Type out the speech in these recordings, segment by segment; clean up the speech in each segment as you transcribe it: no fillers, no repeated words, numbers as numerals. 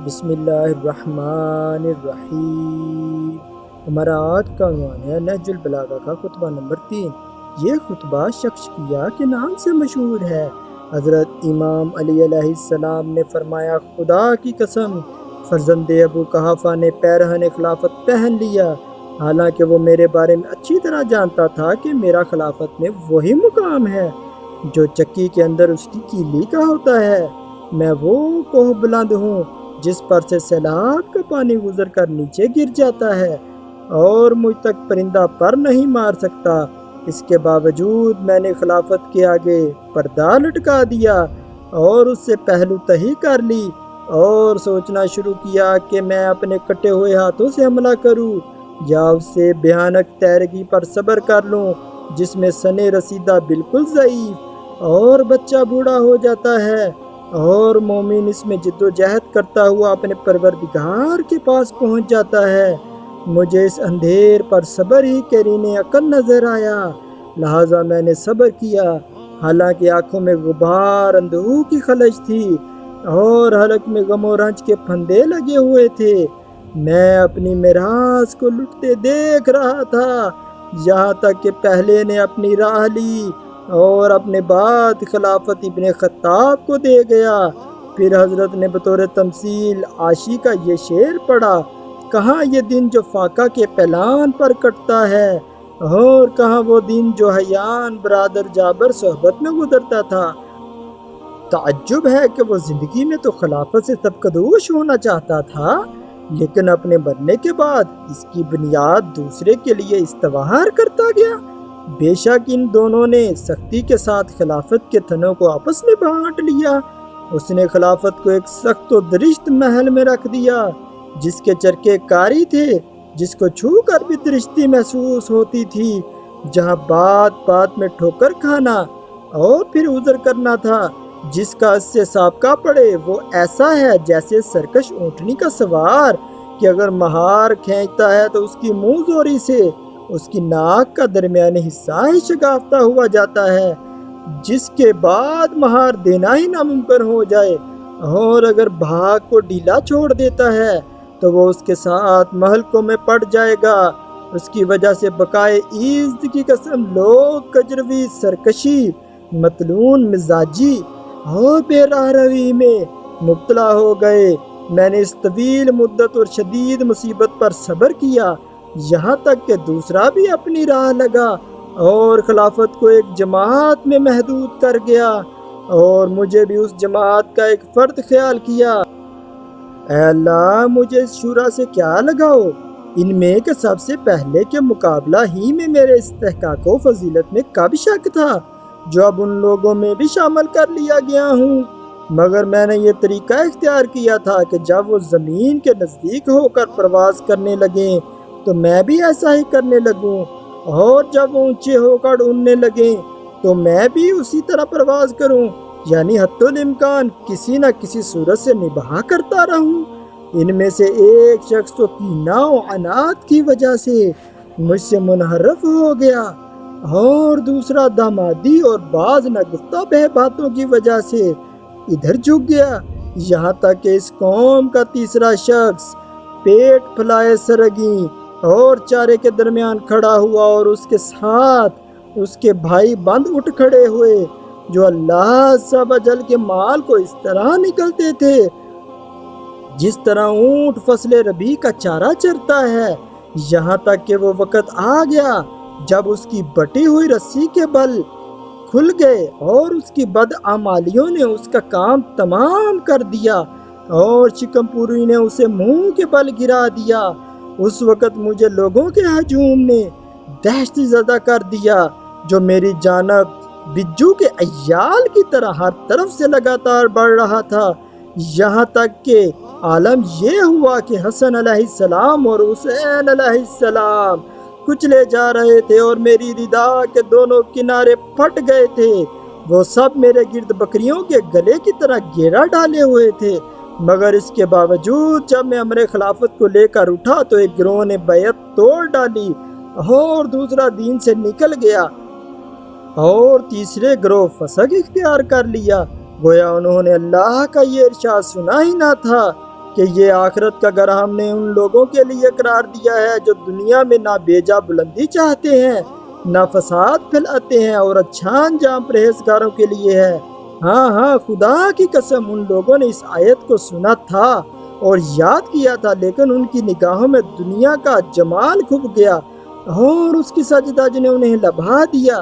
بسم اللہ الرحمن الرحیم۔ ہمارا آج کا عنوان ہے نہج البلاغہ کا خطبہ نمبر 3۔ یہ خطبہ شکسپیئر کے نام سے مشہور ہے۔ حضرت امام علی علیہ السلام نے فرمایا، خدا کی قسم، فرزند ابو قحافہ نے پیرہن خلافت پہن لیا، حالانکہ وہ میرے بارے میں اچھی طرح جانتا تھا کہ میرا خلافت میں وہی مقام ہے جو چکی کے اندر اس کی کیلی کا ہوتا ہے۔ میں وہ کوہ بلند ہوں جس پر سے سیلاب کا پانی گزر کر نیچے گر جاتا ہے اور مجھ تک پرندہ پر نہیں مار سکتا۔ اس کے باوجود میں نے خلافت کے آگے پردہ لٹکا دیا اور اس سے پہلو تہی کر لی اور سوچنا شروع کیا کہ میں اپنے کٹے ہوئے ہاتھوں سے حملہ کروں یا اس سے بھیانک تیرگی پر صبر کر لوں جس میں سنے رسیدہ بالکل ضعیف اور بچہ بوڑھا ہو جاتا ہے اور مومن اس میں جد و جہد کرتا ہوا اپنے پروردگار کے پاس پہنچ جاتا ہے۔ مجھے اس اندھیر پر صبر ہی کرین عقل نظر آیا، لہٰذا میں نے صبر کیا، حالانکہ آنکھوں میں غبار اندوہ کی خلش تھی اور حلق میں غم و رنج کے پھندے لگے ہوئے تھے۔ میں اپنی میراث کو لٹتے دیکھ رہا تھا یہاں تک کہ پہلے نے اپنی راہ لی اور اپنے بعد خلافت ابن خطاب کو دے گیا۔ پھر حضرت نے بطور تمثیل عاشی کا یہ شعر پڑھا، کہاں یہ دن جو فاقہ کے پلان پر کٹتا ہے اور کہاں وہ دن جو حیان برادر جابر صحبت میں گزرتا تھا۔ تعجب ہے کہ وہ زندگی میں تو خلافت سے طبقدوش ہونا چاہتا تھا، لیکن اپنے مرنے کے بعد اس کی بنیاد دوسرے کے لیے استوار کرتا گیا۔ بے شک ان دونوں نے سختی کے ساتھ خلافت کے تنوں کو آپس میں بانٹ لیا۔ اس نے خلافت کو ایک سخت و درشت محل میں رکھ دیا جس کے چرکے کاری تھے، جس کو چھو کر بھی درشتی محسوس ہوتی تھی، جہاں بات بات میں ٹھوکر کھانا اور پھر عذر کرنا تھا، جس کا اس سے سابقہ پڑے وہ ایسا ہے جیسے سرکش اونٹنی کا سوار کہ اگر مہار کھینچتا ہے تو اس کی منہ زوری سے اس کی ناک کا درمیانی حصہ ہی شگافتہ ہوا جاتا ہے، جس کے بعد مہار دینا ہی ناممکن ہو جائے، اور اگر بھاگ کو ڈھیلا چھوڑ دیتا ہے تو وہ اس کے ساتھ مہلکوں میں پڑ جائے گا۔ اس کی وجہ سے بقائے عزت کی قسم لوگ کجروی، سرکشی، متلون مزاجی اور بے راہ روی میں مبتلا ہو گئے۔ میں نے اس طویل مدت اور شدید مصیبت پر صبر کیا، یہاں تک کہ دوسرا بھی اپنی راہ لگا اور خلافت کو ایک جماعت میں محدود کر گیا اور مجھے بھی اس جماعت کا ایک فرد خیال کیا۔ اے اللہ، مجھے اس شورا سے کیا لگاؤ، ان میں کہ سب سے پہلے کے مقابلہ ہی میں میرے استحقاق و فضیلت میں کب شک تھا جو اب ان لوگوں میں بھی شامل کر لیا گیا ہوں، مگر میں نے یہ طریقہ اختیار کیا تھا کہ جب وہ زمین کے نزدیک ہو کر پرواز کرنے لگیں تو میں بھی ایسا ہی کرنے لگوں، اور جب وہ اونچے ہو کر اڑنے لگیں تو میں بھی اسی طرح پرواز کروں، یعنی حتی الامکان کسی نہ کسی صورت سے نباہ کرتا رہوں۔ ان میں سے ایک شخص تو کینہ و عناد کی وجہ سے مجھ سے منحرف ہو گیا اور دوسرا دامادی اور بعض نگفتہ بہ باتوں کی وجہ سے ادھر جھک گیا، یہاں تک کہ اس قوم کا تیسرا شخص پیٹ پھلائے سرگیں اور چارے کے درمیان کھڑا ہوا اور اس کے ساتھ اس کے بھائی بند اٹھ کھڑے ہوئے جو اللہ عز و جل کے مال کو اس طرح نکلتے تھے جس طرح اونٹ فصل ربیع کا چارہ چرتا ہے، یہاں تک کہ وہ وقت آ گیا جب اس کی بٹی ہوئی رسی کے بل کھل گئے اور اس کی بدعمالیوں نے اس کا کام تمام کر دیا اور شکم پوری نے اسے منہ کے بل گرا دیا۔ اس وقت مجھے لوگوں کے ہجوم نے دہشت زدہ کر دیا جو میری جانب بجو کے عیال کی طرح ہر طرف سے لگاتار بڑھ رہا تھا، یہاں تک کہ عالم یہ ہوا کہ حسن علیہ السلام اور حسین علیہ السلام کچلے جا رہے تھے اور میری ردا کے دونوں کنارے پھٹ گئے تھے۔ وہ سب میرے گرد بکریوں کے گلے کی طرح گھیرا ڈالے ہوئے تھے، مگر اس کے باوجود جب میں امر خلافت کو لے کر اٹھا تو ایک گروہ نے بیعت توڑ ڈالی اور دوسرا دین سے نکل گیا اور تیسرے گروہ فسق اختیار کر لیا، گویا انہوں نے اللہ کا یہ ارشاد سنا ہی نہ تھا کہ یہ آخرت کا گھر ہم نے ان لوگوں کے لیے قرار دیا ہے جو دنیا میں نہ بیجا بلندی چاہتے ہیں نہ فساد پھیلاتے ہیں، اور اچھا انجام پرہیزگاروں کے لیے ہے۔ ہاں ہاں، خدا کی قسم ان لوگوں نے اس آیت کو سنا تھا اور یاد کیا تھا، لیکن ان کی نگاہوں میں دنیا کا جمال کھپ گیا اور اس کی سجدہ نے انہیں لبھا دیا۔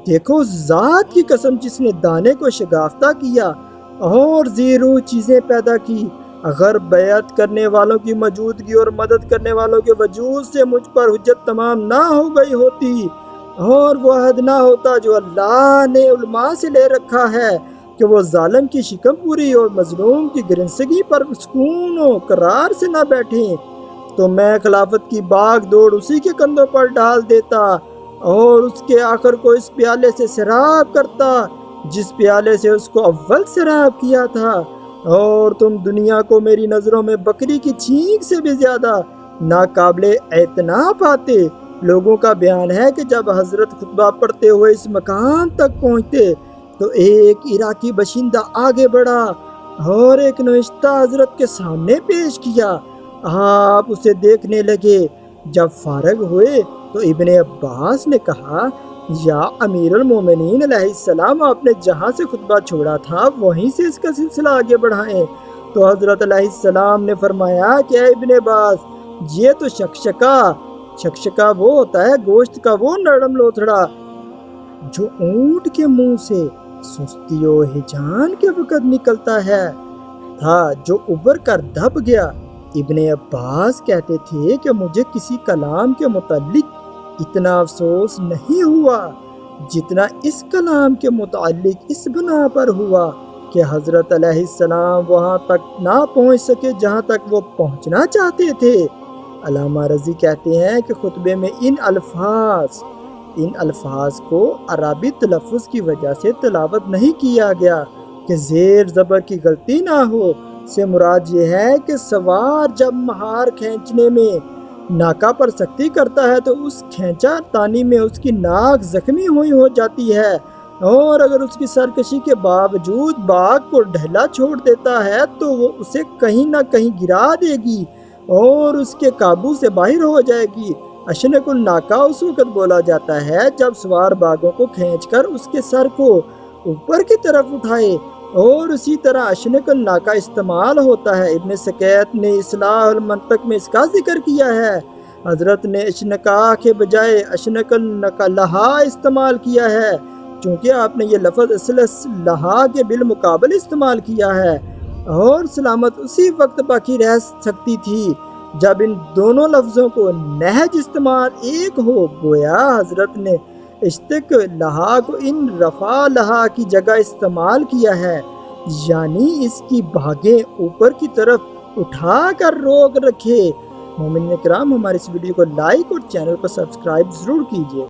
دیکھو اس ذات کی قسم جس نے دانے کو شگافتہ کیا اور زیرو چیزیں پیدا کی، اگر بیعت کرنے والوں کی موجودگی اور مدد کرنے والوں کے وجود سے مجھ پر حجت تمام نہ ہو گئی ہوتی اور وہ عہد نہ ہوتا جو اللہ نے علماء سے لے رکھا ہے کہ وہ ظالم کی شکم پوری اور مظلوم کی گرنسگی پر سکون و قرار سے نہ بیٹھیں، تو میں خلافت کی باغ دوڑ اسی کے کندھوں پر ڈال دیتا اور اس کے آخر کو اس پیالے سے سیراب کرتا جس پیالے سے اس کو اول سیراب کیا تھا، اور تم دنیا کو میری نظروں میں بکری کی چھینک سے بھی زیادہ ناقابل اعتنا پاتے۔ لوگوں کا بیان ہے کہ جب حضرت خطبہ پڑھتے ہوئے اس مقام تک پہنچتے تو ایک عراقی باشندہ آگے بڑھا اور ایک نوشتہ حضرت کے سامنے پیش کیا۔ آپ اسے دیکھنے لگے۔ جب فارغ ہوئے تو ابن عباس نے کہا، یا امیر المومنین علیہ السلام، آپ نے جہاں سے خطبہ چھوڑا تھا وہیں سے اس کا سلسلہ آگے بڑھائیں۔ تو حضرت علیہ السلام نے فرمایا کہ اے ابن عباس، یہ تو شکشکا وہ ہوتا ہے، گوشت کا وہ نرم لوتھڑا جو اونٹ کے منہ سے سستی و ہجان کے وقت نکلتا ہے تھا، جو ابھر کر دب گیا۔ ابن عباس کہتے تھے کہ مجھے کسی کلام کے متعلق اتنا افسوس نہیں ہوا جتنا اس کلام کے متعلق اس بنا پر ہوا کہ حضرت علیہ السلام وہاں تک نہ پہنچ سکے جہاں تک وہ پہنچنا چاہتے تھے۔ علامہ رضی کہتے ہیں کہ خطبے میں ان الفاظ کو عربی تلفظ کی وجہ سے تلاوت نہیں کیا گیا کہ زیر زبر کی غلطی نہ ہو، سے مراد یہ ہے کہ سوار جب مہار کھینچنے میں ناکہ پر سختی کرتا ہے تو اس کھینچا تانی میں اس کی ناک زخمی ہوئی ہو جاتی ہے، اور اگر اس کی سرکشی کے باوجود باغ کو ڈھیلا چھوڑ دیتا ہے تو وہ اسے کہیں نہ کہیں گرا دے گی اور اس کے قابو سے باہر ہو جائے گی۔ اشنک الناکہ اس وقت بولا جاتا ہے جب سوار باغوں کو کھینچ کر اس کے سر کو اوپر کی طرف اٹھائے، اور اسی طرح اشنک الناکہ استعمال ہوتا ہے۔ ابن سکیت نے اصلاح المنطق میں اس کا ذکر کیا ہے۔ حضرت نے اشنکا کے بجائے اشنک النکلہا استعمال کیا ہے، چونکہ آپ نے یہ لفظ اسلحہ کے بالمقابل استعمال کیا ہے، اور سلامت اسی وقت باقی رہ سکتی تھی جب ان دونوں لفظوں کو نہج استعمال ایک ہو۔ گویا حضرت نے اشتق لہا کو ان رفع لہا کی جگہ استعمال کیا ہے، یعنی اس کی بھاگیں اوپر کی طرف اٹھا کر روک رکھے۔ مومنین کرام، ہماری اس ویڈیو کو لائک اور چینل کو سبسکرائب ضرور کیجیے۔